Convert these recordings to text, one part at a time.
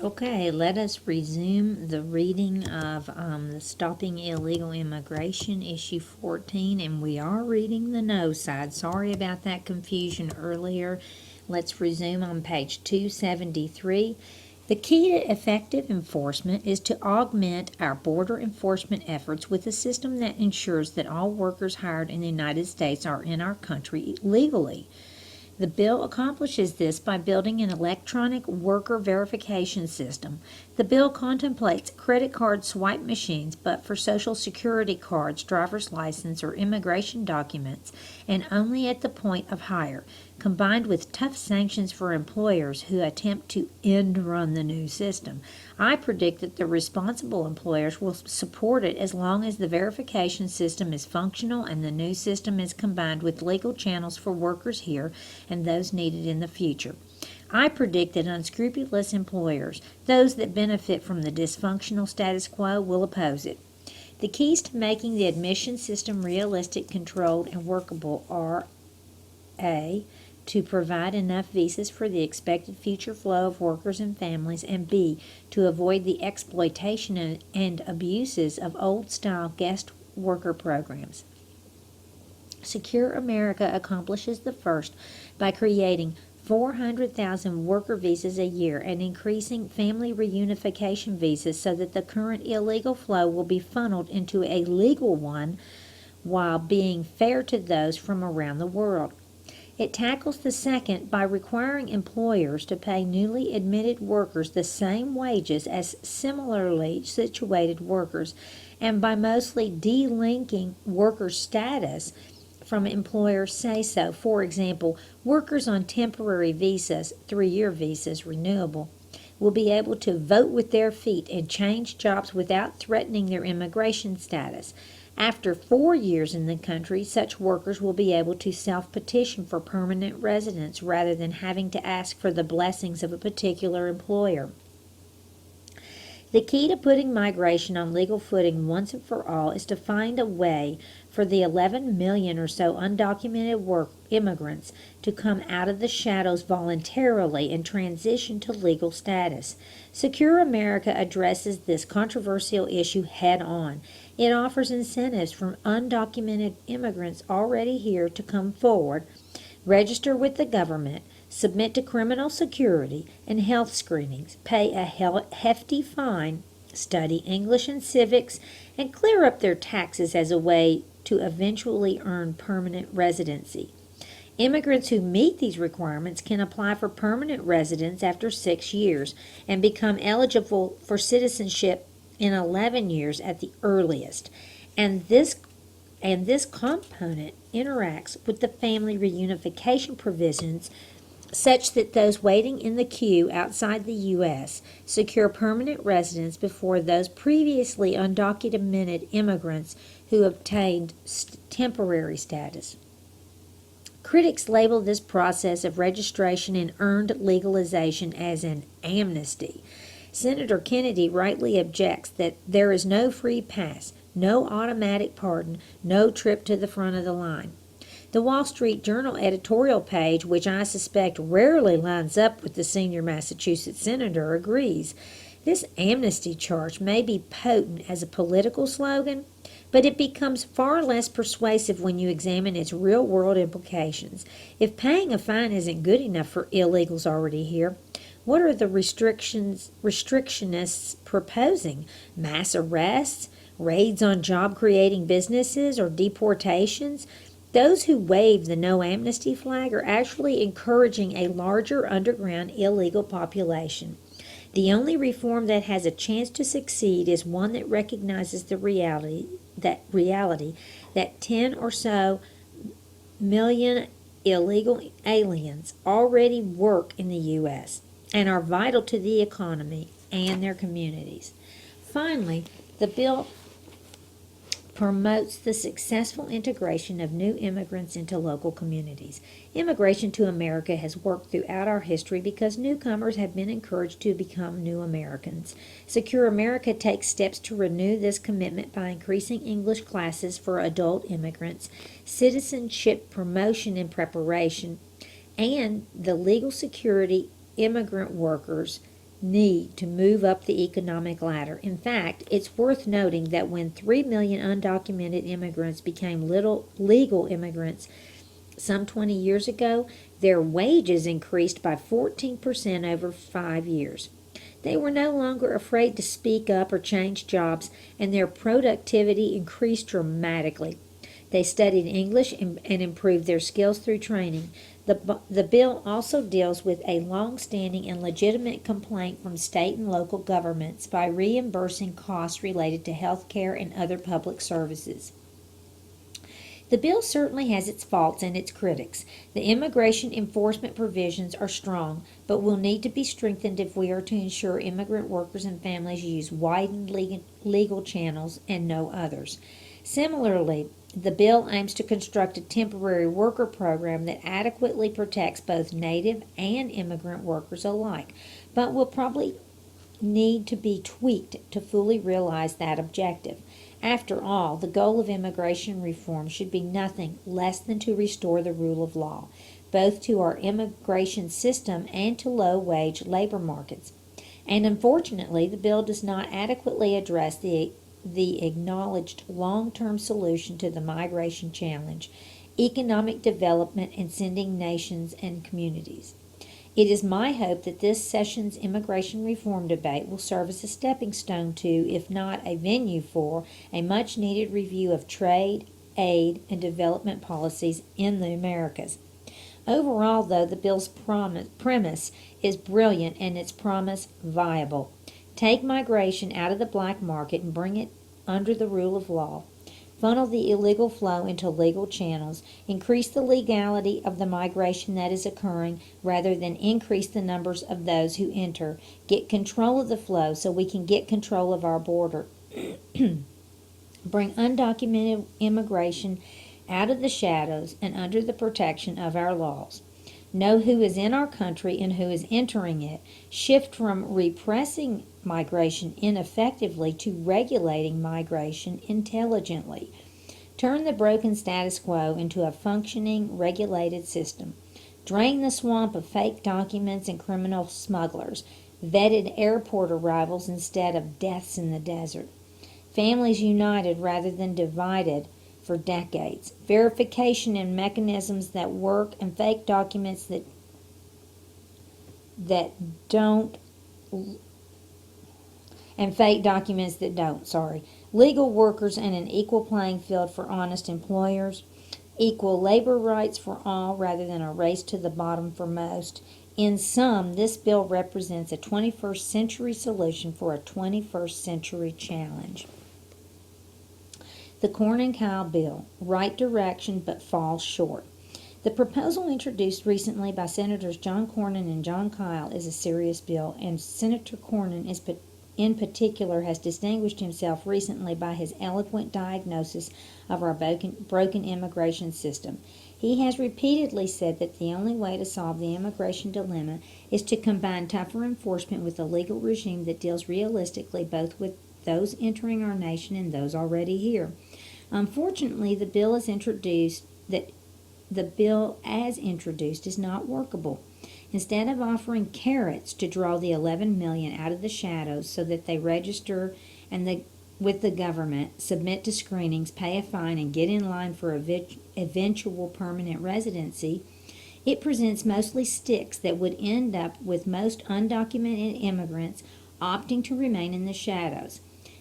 Okay, let us resume the reading of the Stopping Illegal Immigration, Issue 14, and we are reading the no side. Sorry about that confusion earlier. Let's resume on page 273. The key to effective enforcement is to augment our border enforcement efforts with a system that ensures that all workers hired in the United States are in our country legally. The bill accomplishes this by building an electronic worker verification system. The bill contemplates credit card swipe machines, but for Social Security cards, driver's license, or immigration documents, and only at the point of hire, combined with tough sanctions for employers who attempt to end-run the new system. I predict that the responsible employers will support it as long as the verification system is functional and the new system is combined with legal channels for workers here and those needed in the future. I predict that unscrupulous employers, those that benefit from the dysfunctional status quo, will oppose it. The keys to making the admission system realistic, controlled, and workable are A. To provide enough visas for the expected future flow of workers and families, and B. To avoid the exploitation and abuses of old-style guest worker programs. Secure America accomplishes the first by creating 400,000 worker visas a year and increasing family reunification visas so that the current illegal flow will be funneled into a legal one while being fair to those from around the world. It tackles the second by requiring employers to pay newly admitted workers the same wages as similarly situated workers, and by mostly delinking worker status from employer say-so. For example, workers on temporary visas, 3-year visas, renewable, will be able to vote with their feet and change jobs without threatening their immigration status. After 4 years in the country, such workers will be able to self-petition for permanent residence rather than having to ask for the blessings of a particular employer. The key to putting migration on legal footing once and for all is to find a way for the 11 million or so undocumented immigrants to come out of the shadows voluntarily and transition to legal status. Secure America addresses this controversial issue head on. It offers incentives for undocumented immigrants already here to come forward, register with the government, submit to criminal security and health screenings, pay a hefty fine, study English and civics, and clear up their taxes as a way to eventually earn permanent residency. Immigrants who meet these requirements can apply for permanent residence after 6 years and become eligible for citizenship in 11 years at the earliest. And this component interacts with the family reunification provisions such that those waiting in the queue outside the U.S. secure permanent residence before those previously undocumented immigrants who obtained temporary status. Critics label this process of registration and earned legalization as an amnesty. Senator Kennedy rightly objects that there is no free pass, no automatic pardon, no trip to the front of the line. The Wall Street Journal editorial page, which I suspect rarely lines up with the senior Massachusetts senator, agrees. This amnesty charge may be potent as a political slogan, but it becomes far less persuasive when you examine its real-world implications. If paying a fine isn't good enough for illegals already here, what are the restrictionists proposing? Mass arrests, raids on job-creating businesses, or deportations? Those who wave the no amnesty flag are actually encouraging a larger underground illegal population. The only reform that has a chance to succeed is one that recognizes the reality that 10 or so million illegal aliens already work in the U.S. and are vital to the economy and their communities. Finally, the bill promotes the successful integration of new immigrants into local communities. Immigration to America has worked throughout our history because newcomers have been encouraged to become new Americans. Secure America takes steps to renew this commitment by increasing English classes for adult immigrants, citizenship promotion and preparation, and the legal security immigrant workers need to move up the economic ladder. In fact, it's worth noting that when 3 million undocumented immigrants became legal immigrants some 20 years ago, their wages increased by 14% over 5 years. They were no longer afraid to speak up or change jobs, and their productivity increased dramatically. They studied English and improved their skills through training. The bill also deals with a long-standing and legitimate complaint from state and local governments by reimbursing costs related to health care and other public services. The bill certainly has its faults and its critics. The immigration enforcement provisions are strong, but will need to be strengthened if we are to ensure immigrant workers and families use widened legal channels and no others. Similarly, the bill aims to construct a temporary worker program that adequately protects both native and immigrant workers alike, but will probably need to be tweaked to fully realize that objective. After all, the goal of immigration reform should be nothing less than to restore the rule of law, both to our immigration system and to low-wage labor markets. And unfortunately, the bill does not adequately address the acknowledged long-term solution to the migration challenge, economic development and sending nations and communities. It is my hope that this session's immigration reform debate will serve as a stepping stone to, if not a venue for, a much-needed review of trade, aid, and development policies in the Americas. Overall, though, the bill's premise is brilliant and its promise viable. Take migration out of the black market and bring it under the rule of law. Funnel the illegal flow into legal channels. Increase the legality of the migration that is occurring rather than increase the numbers of those who enter. Get control of the flow so we can get control of our border. Bring undocumented immigration out of the shadows and under the protection of our laws. Know who is in our country and who is entering it. Shift from repressing migration ineffectively to regulating migration intelligently. Turn the broken status quo into a functioning, regulated system. Drain the swamp of fake documents and criminal smugglers. Vetted airport arrivals instead of deaths in the desert. Families united rather than divided for decades. Verification and mechanisms that work and fake documents that don't Legal workers and an equal playing field for honest employers. Equal labor rights for all rather than a race to the bottom for most. In sum, this bill represents a 21st century solution for a 21st century challenge. The Corn and Kyle bill, right direction but falls short. The proposal introduced recently by Senators John Cornyn and Jon Kyl is a serious bill, and Senator Cornyn in particular has distinguished himself recently by his eloquent diagnosis of our broken immigration system. He has repeatedly said that the only way to solve the immigration dilemma is to combine tougher enforcement with a legal regime that deals realistically both with those entering our nation and those already here. Unfortunately, the bill as introduced is not workable. Instead of offering carrots to draw the 11 million out of the shadows so that they register with the government, submit to screenings, pay a fine, and get in line for eventual permanent residency, it presents mostly sticks that would end up with most undocumented immigrants opting to remain in the shadows.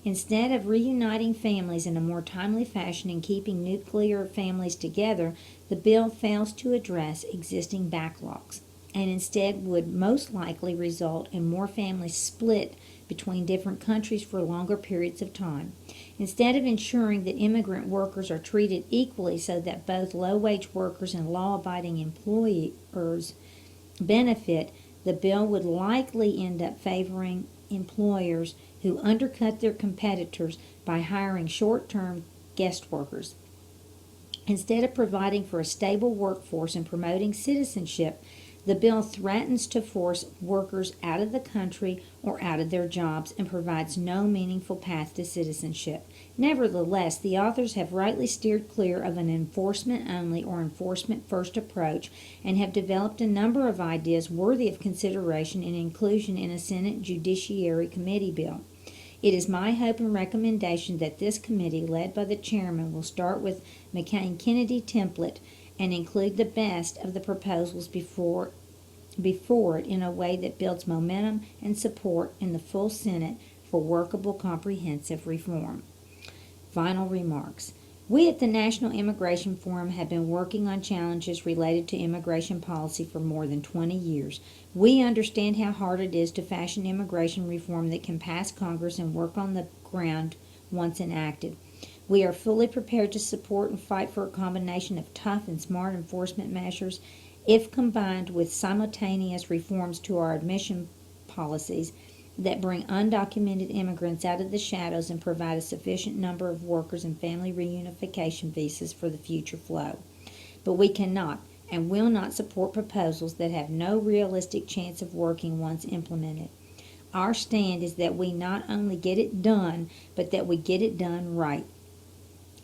Instead of reuniting families in a more timely fashion and keeping nuclear families together, the bill fails to address existing backlogs and instead would most likely result in more families split between different countries for longer periods of time. Instead of ensuring that immigrant workers are treated equally so that both low-wage workers and law-abiding employers benefit, the bill would likely end up favoring employers who undercut their competitors by hiring short-term guest workers. Instead of providing for a stable workforce and promoting citizenship, The bill threatens to force workers out of the country or out of their jobs and provides no meaningful path to citizenship. Nevertheless, the authors have rightly steered clear of an enforcement only or enforcement first approach and have developed a number of ideas worthy of consideration and inclusion in a Senate Judiciary Committee bill. It is my hope and recommendation that this committee, led by the chairman, will start with McCain-Kennedy template and include the best of the proposals before it in a way that builds momentum and support in the full Senate for workable, comprehensive reform. Final remarks. We at the National Immigration Forum have been working on challenges related to immigration policy for more than 20 years. We understand how hard it is to fashion immigration reform that can pass Congress and work on the ground once enacted. We are fully prepared to support and fight for a combination of tough and smart enforcement measures if combined with simultaneous reforms to our admission policies that bring undocumented immigrants out of the shadows and provide a sufficient number of workers and family reunification visas for the future flow. But we cannot and will not support proposals that have no realistic chance of working once implemented. Our stand is that we not only get it done, but that we get it done right.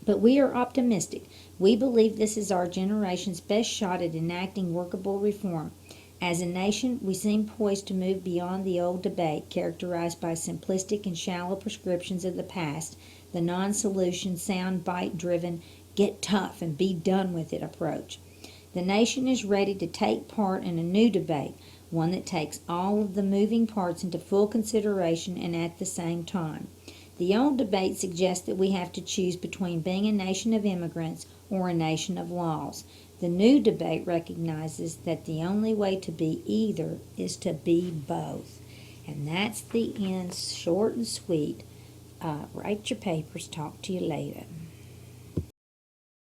But we are optimistic. We believe this is our generation's best shot at enacting workable reform. As a nation, we seem poised to move beyond the old debate characterized by simplistic and shallow prescriptions of the past, the non-solution, soundbite-driven, get tough and be done with it approach. The nation is ready to take part in a new debate, one that takes all of the moving parts into full consideration and at the same time. The old debate suggests that we have to choose between being a nation of immigrants or a nation of laws. The new debate recognizes that the only way to be either is to be both. And that's the end, short and sweet. Write your papers. Talk to you later.